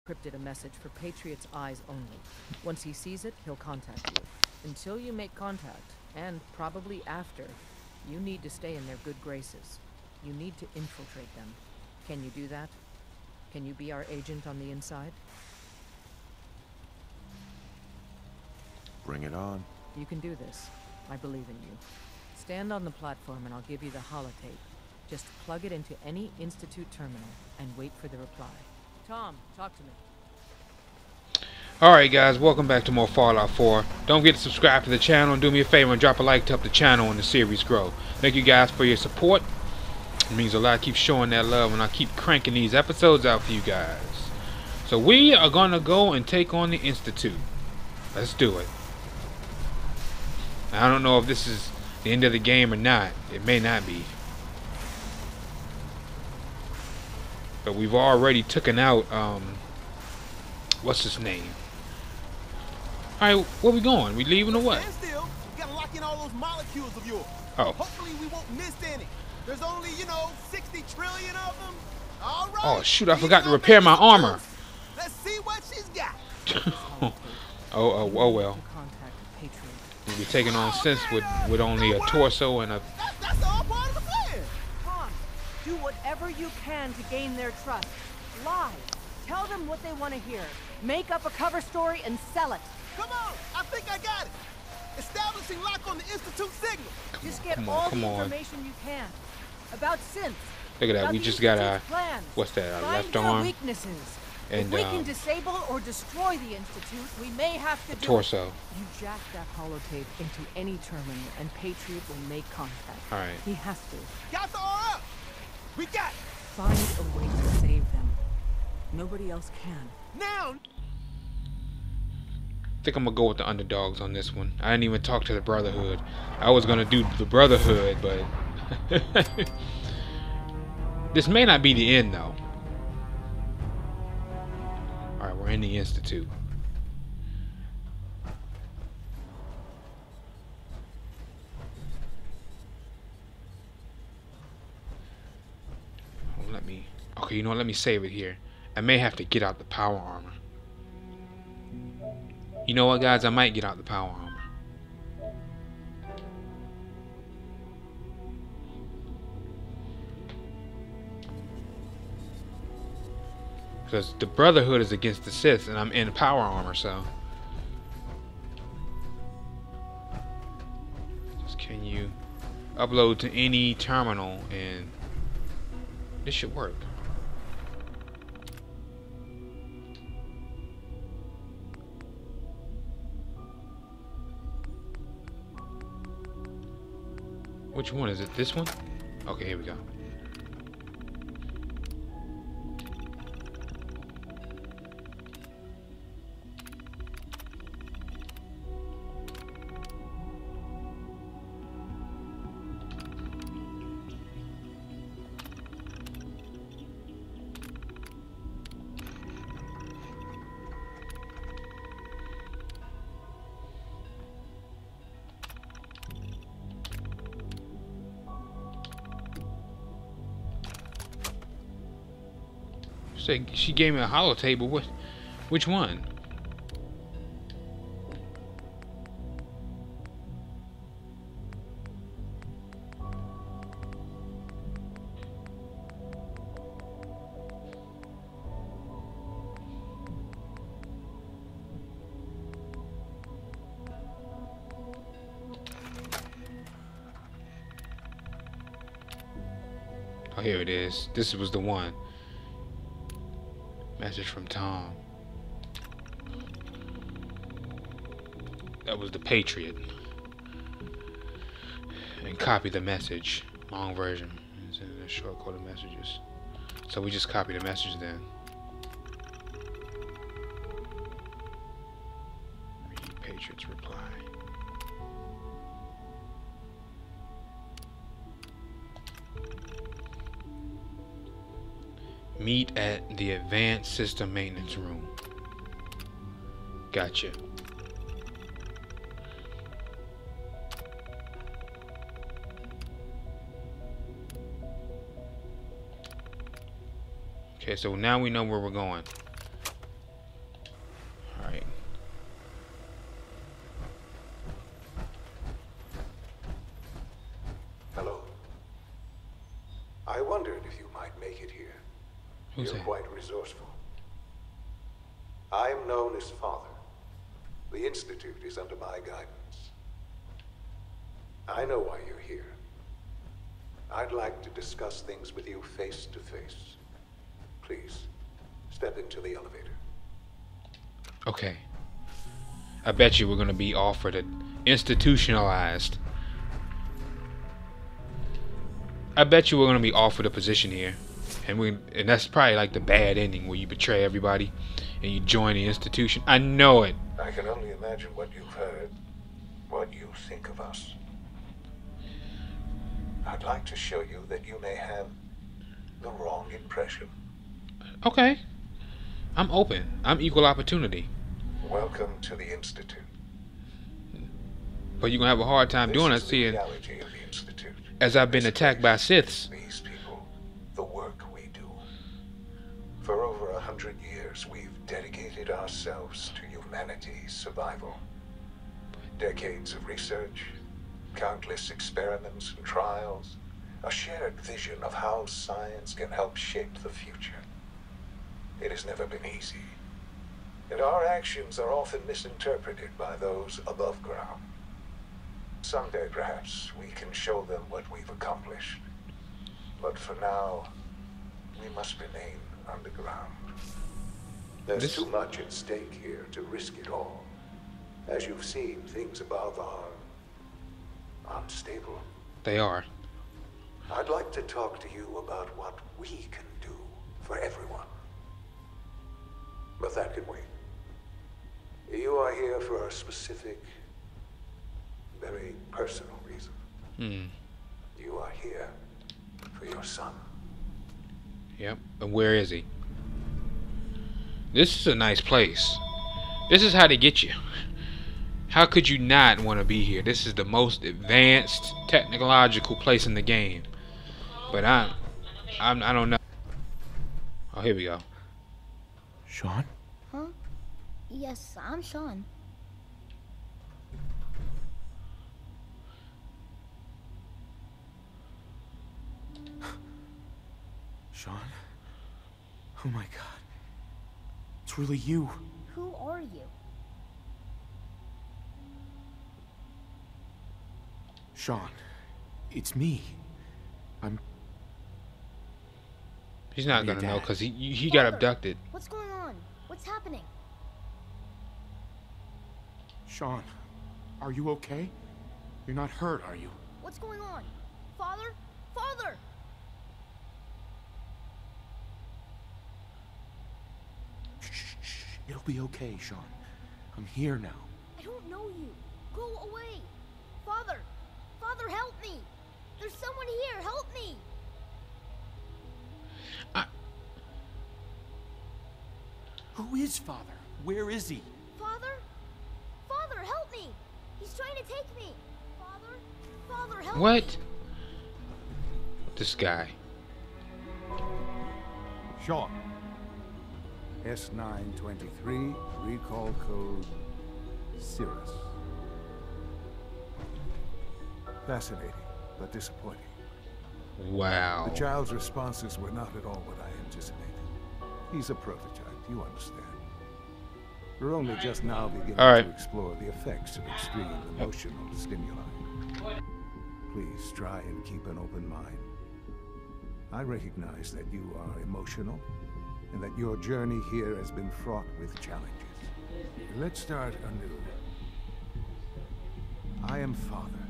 encrypted a message for Patriot's eyes only. Once he sees it, he'll contact you. Until you make contact, and probably after, you need to stay in their good graces. You need to infiltrate them. Can you do that? Can you be our agent on the inside? Bring it on. You can do this. I believe in you. Stand on the platform and I'll give you the holotape. Just plug it into any Institute terminal and wait for the reply. Tom, talk to me. Alright guys, welcome back to more Fallout 4. Don't forget to subscribe to the channel and do me a favor and drop a like to help the channel and the series grow. Thank you guys for your support. It means a lot. Keep showing that love and I keep cranking these episodes out for you guys. So we are going to go and take on the Institute. Let's do it. I don't know if this is the end of the game or not. It may not be. But we've already taken out, what's his name? Alright, where we going? We leaving or what? Stand still. You gotta lock in all those molecules of yours. Oh. Hopefully we won't miss any. There's only, 60 trillion of them. All right. Oh shoot, I forgot to repair my armor. Let's see what she's got. oh well. We'll be taking on Sense with only a torso and a... That's all part of the plan. Tom, do whatever you can to gain their trust. Lie. Tell them what they want to hear. Make up a cover story and sell it. Come on, I think I got it. Establishing lock on the Institute signal. Just get all the information you can. About Synth. Look at that, we just got our... What's that, our left arm? Weaknesses. And, if we can disable or destroy the Institute, we may have to do torso. You jack that holotape into any terminal, and Patriot will make contact. All right. He has to. Got the R up. We got it. Find a way to save them. Nobody else can. Now. I think I'm gonna go with the underdogs on this one. I didn't even talk to the Brotherhood. I was gonna do the Brotherhood, but this may not be the end though. Alright, we're in the Institute. Oh, okay, you know what? Let me save it here. I may have to get out the power armor. You know what, guys? I might get out the power armor. Because the Brotherhood is against the Sith, and I'm in power armor, so. Just can you upload to any terminal, and this should work. Which one is it? This one? Okay, here we go. She gave me a holotape, but which one? Oh, here it is. This was the one. Message from Tom. That was the Patriot. And copy the message. Long version. It's a short code of messages. So we just copy the message then. Read Patriot's reply. Meet at the Advanced System Maintenance Room. Gotcha. Okay, so now we know where we're going. I wondered if you might make it here. Who's You're that? quite resourceful. I am known as Father. The Institute is under my guidance. I know why you're here. I'd like to discuss things with you face to face. Please, step into the elevator. Okay. I bet you we're gonna be offered an institutionalized. I bet you we're gonna be offered a position here, and that's probably like the bad ending where you betray everybody and you join the institution. I know it. I can only imagine what you've heard, what you think of us. I'd like to show you that you may have the wrong impression. Okay. I'm open. I'm equal opportunity. Welcome to the Institute. But you're gonna have a hard time doing it, This is the seeing reality of the Institute. as I've been attacked by Siths. These people, the work we do. For over 100 years, we've dedicated ourselves to humanity's survival. Decades of research, countless experiments and trials, a shared vision of how science can help shape the future. It has never been easy, and our actions are often misinterpreted by those above ground. Someday, perhaps, we can show them what we've accomplished. But for now, we must remain underground. There's too much at stake here to risk it all. As you've seen, things above are unstable. They are. I'd like to talk to you about what we can do for everyone. But that can wait. You are here for a specific, very personal reason. You are here for your son. Yep. And where is he? This is a nice place. This is how they get you. How could you not want to be here? This is the most advanced technological place in the game. But I don't know. Oh, here we go. Sean? Huh? Yes, I'm Sean. Sean? Oh my god. It's really you. Who are you? Sean. It's me. He's not I'm your gonna know dad. because he got abducted. What's going on? What's happening? Sean, are you okay? You're not hurt, are you? What's going on? Father? Father! Shh. It'll be okay, Sean. I'm here now. I don't know you. Go away. Father! Father, help me! There's someone here. Help me! Who is Father? Where is he? Father? Father, help me! He's trying to take me! Father? Father, help me! What? This guy. Sean. S923, recall code Cirrus. Fascinating, but disappointing. Wow. The child's responses were not at all what I anticipated. He's a prototype, you understand. We're only just now beginning to explore the effects of extreme emotional stimuli. Please try and keep an open mind. I recognize that you are emotional, and that your journey here has been fraught with challenges. Let's start anew. I am Father.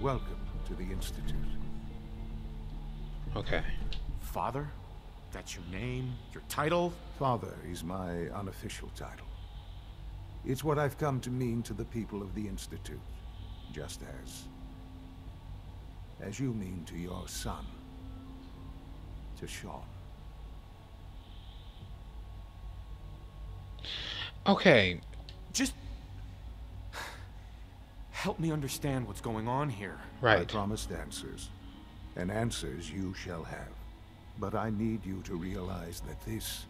Welcome to the Institute. Okay. Father? That's your name? Your title? Father is my unofficial title. It's what I've come to mean to the people of the Institute, just as you mean to your son, to Sean. Okay. Just help me understand what's going on here. Right. I promised answers, and answers you shall have. But I need you to realize that this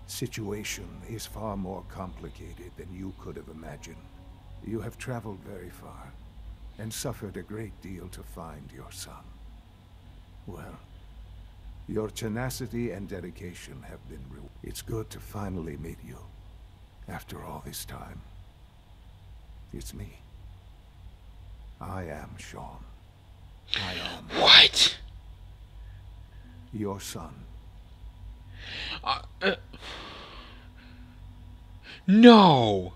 situation is far more complicated than you could have imagined. You have traveled very far, and suffered a great deal to find your son. Well, your tenacity and dedication have been rewarded. It's good to finally meet you. After all this time. It's me. I am Sean. I am... What? Your son. No.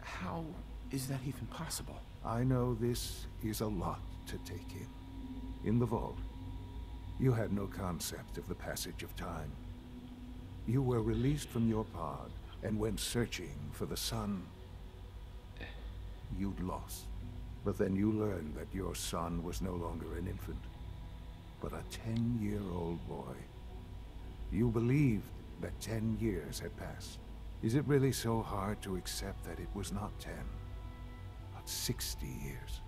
How is that even possible? I know this is a lot to take in. In the vault, you had no concept of the passage of time. You were released from your pod and went searching for the son you'd lost. But then you learned that your son was no longer an infant, but a 10-year-old boy. You believed that 10 years had passed. Is it really so hard to accept that it was not 10, but 60 years?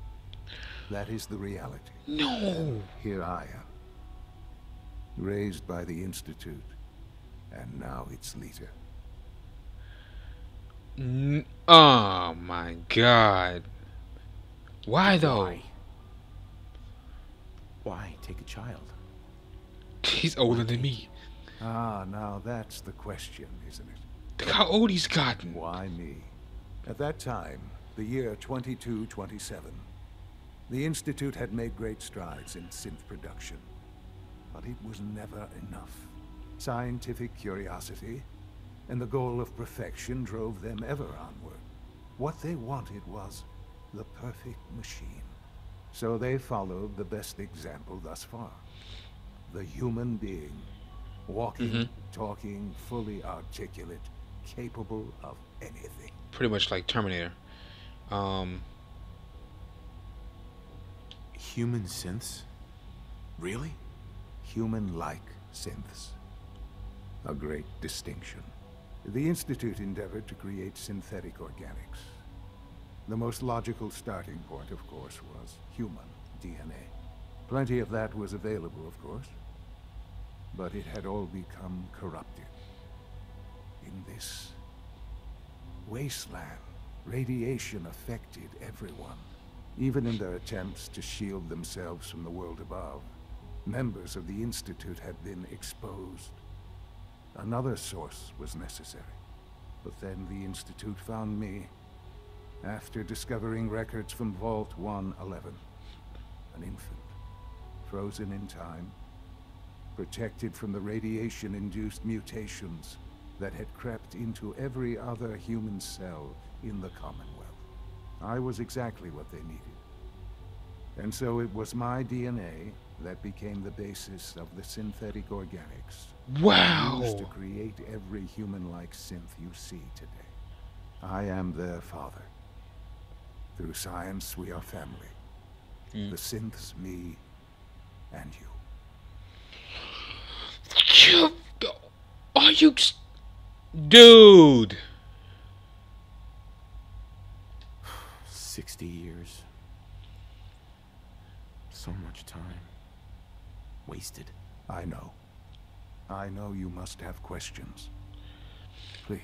That is the reality. No. Here I am, raised by the Institute, and now its leader. Oh my God. Why though? Why take a child? He's older than me. Ah, now that's the question, isn't it? Look how old he's gotten. Why me? At that time, the year 2227, the Institute had made great strides in synth production. But it was never enough. Scientific curiosity and the goal of perfection drove them ever onward. What they wanted was the perfect machine. So they followed the best example thus far. The human being. Walking, talking, fully articulate, capable of anything. Pretty much like Terminator. Human synths? Really? Human-like synths. A great distinction. The Institute endeavored to create synthetic organics. The most logical starting point, of course, was human DNA. Plenty of that was available, of course. But it had all become corrupted. In this wasteland, radiation affected everyone. Even in their attempts to shield themselves from the world above, members of the Institute had been exposed. Another source was necessary. But then the Institute found me after discovering records from Vault 111. An infant, frozen in time, protected from the radiation-induced mutations that had crept into every other human cell in the Commonwealth. I was exactly what they needed. And so it was my DNA that became the basis of the synthetic organics. Wow! Used to create every human-like synth you see today. I am their father. Through science, we are family. The synths, me, and you. Are you... Dude! 60 years. So much time. Wasted. I know. I know you must have questions. Please.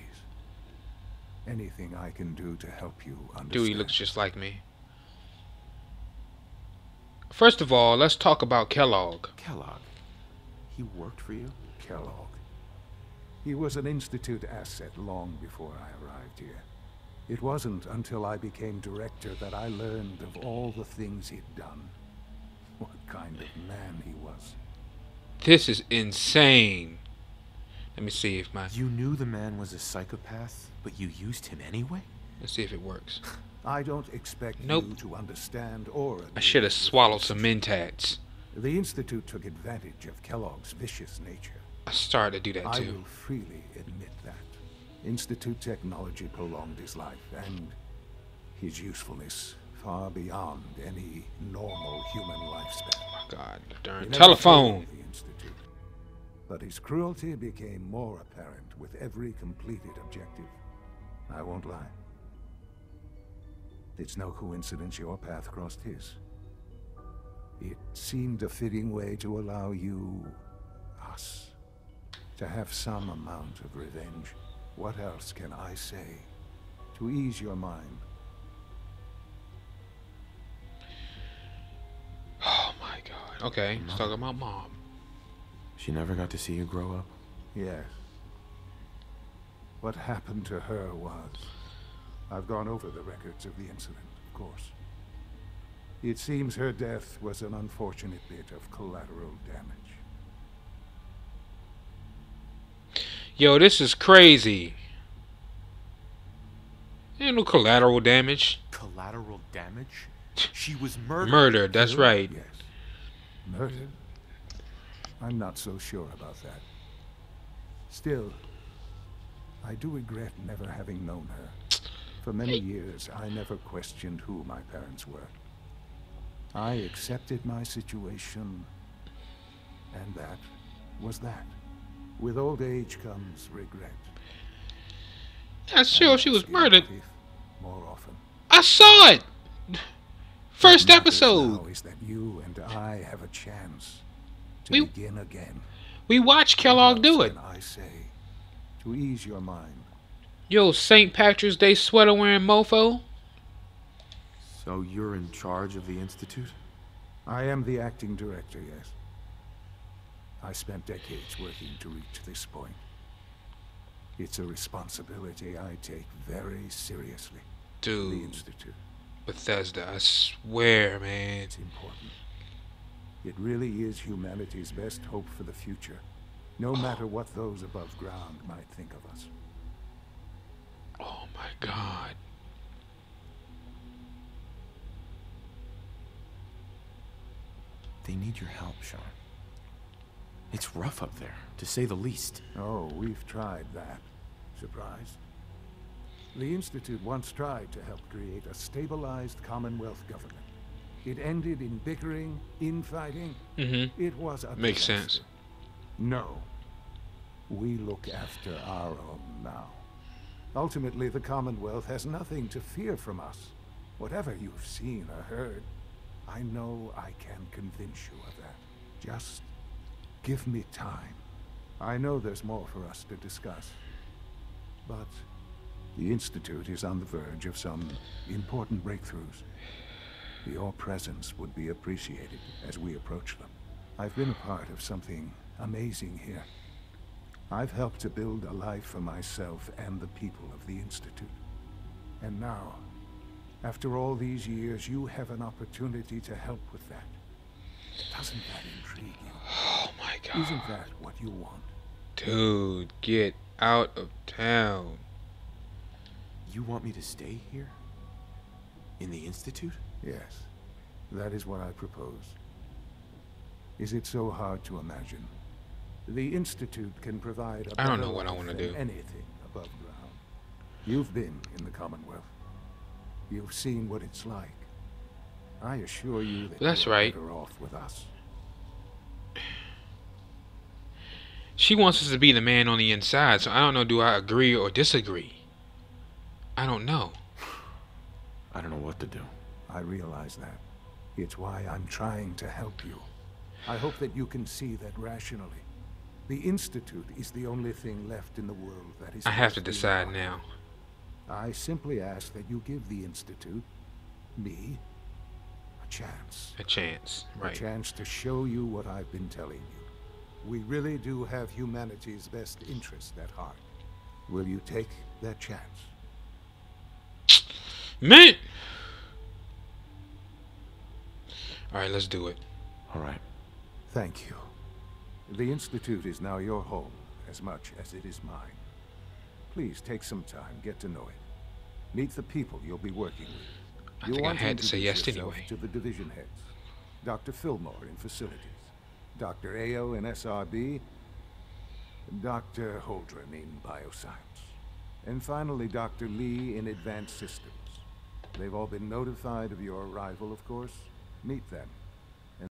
Anything I can do to help you understand. Dude, he looks just like me. First of all, let's talk about Kellogg. Kellogg? He worked for you? Kellogg. He was an Institute asset long before I arrived here. It wasn't until I became director that I learned of all the things he'd done. What kind of man he was. This is insane. Let me see if my... You knew the man was a psychopath, but you used him anyway? Let's see if it works. I don't expect Nope. you to understand or... I should have swallowed some Mentats. The Institute took advantage of Kellogg's vicious nature. I started to do that I too. will freely admit that. Institute technology prolonged his life and his usefulness far beyond any normal human lifespan. Oh my God, the darn He never telephone. failed the Institute, but his cruelty became more apparent with every completed objective. I won't lie. It's no coincidence your path crossed his. It seemed a fitting way to allow you, us, to have some amount of revenge. What else can I say to ease your mind? Oh my Okay, let's talk about Mom. She never got to see you grow up? Yes. What happened to her was... I've gone over the records of the incident, of course. It seems her death was an unfortunate bit of collateral damage. Yo, this is crazy. Ain't no collateral damage. Collateral damage? She was murdered. Murdered, that's right. Yes. Murdered? I'm not so sure about that. Still, I do regret never having known her. For many years, I never questioned who my parents were. I accepted my situation, and that was that. With old age comes regret. Not sure if she was murdered. More often. I saw it! First What matters episode. now is that you and I have a chance to begin again. We watched Kellogg do it. I say, to ease your mind. Yo, St. Patrick's Day sweater wearing mofo. So you're in charge of the Institute? I am the acting director, yes. I spent decades working to reach this point. It's a responsibility I take very seriously. Dude, the Institute. Bethesda, I swear, man. It's important. It really is humanity's best hope for the future, no matter what those above ground might think of us. Oh my God. They need your help, Sean. It's rough up there, to say the least. Oh, we've tried that. Surprised? The Institute once tried to help create a stabilized Commonwealth government. It ended in bickering, infighting. It was a Makes disaster. sense. No. We look after our own now. Ultimately, the Commonwealth has nothing to fear from us. Whatever you've seen or heard, I know I can convince you of that. Just give me time. I know there's more for us to discuss. But the Institute is on the verge of some important breakthroughs. Your presence would be appreciated as we approach them. I've been a part of something amazing here. I've helped to build a life for myself and the people of the Institute. And now, after all these years, you have an opportunity to help with that. Doesn't that intrigue you? Oh my God. Isn't that what you want? Dude, get out of town. You want me to stay here? In the Institute? Yes, that is what I propose. Is it so hard to imagine? The Institute can provide a I don't better know what I life want to than do. anything above ground. You've been in the Commonwealth. You've seen what it's like. I assure you that That's you're right. better off with us. She wants us to be the man on the inside, so I don't know, do I agree or disagree? I don't know. I don't know what to do. I realize that. It's why I'm trying to help you. I hope that you can see that rationally. The Institute is the only thing left in the world that is... I have to worth being decide part now. of. I simply ask that you give the Institute, me, a chance. A chance, A right. chance to show you what I've been telling you. We really do have humanity's best interest at heart. Will you take that chance? Man! Alright, let's do it. All right. Thank you. The Institute is now your home as much as it is mine. Please take some time, get to know it. Meet the people you'll be working with. I think I had to say yes yourself anyway. to the division heads. Dr. Fillmore in facilities, Dr. A.O. in SRB, Dr. Holdren in bioscience, and finally Dr. Lee in advanced systems. They've all been notified of your arrival, of course. Meet them.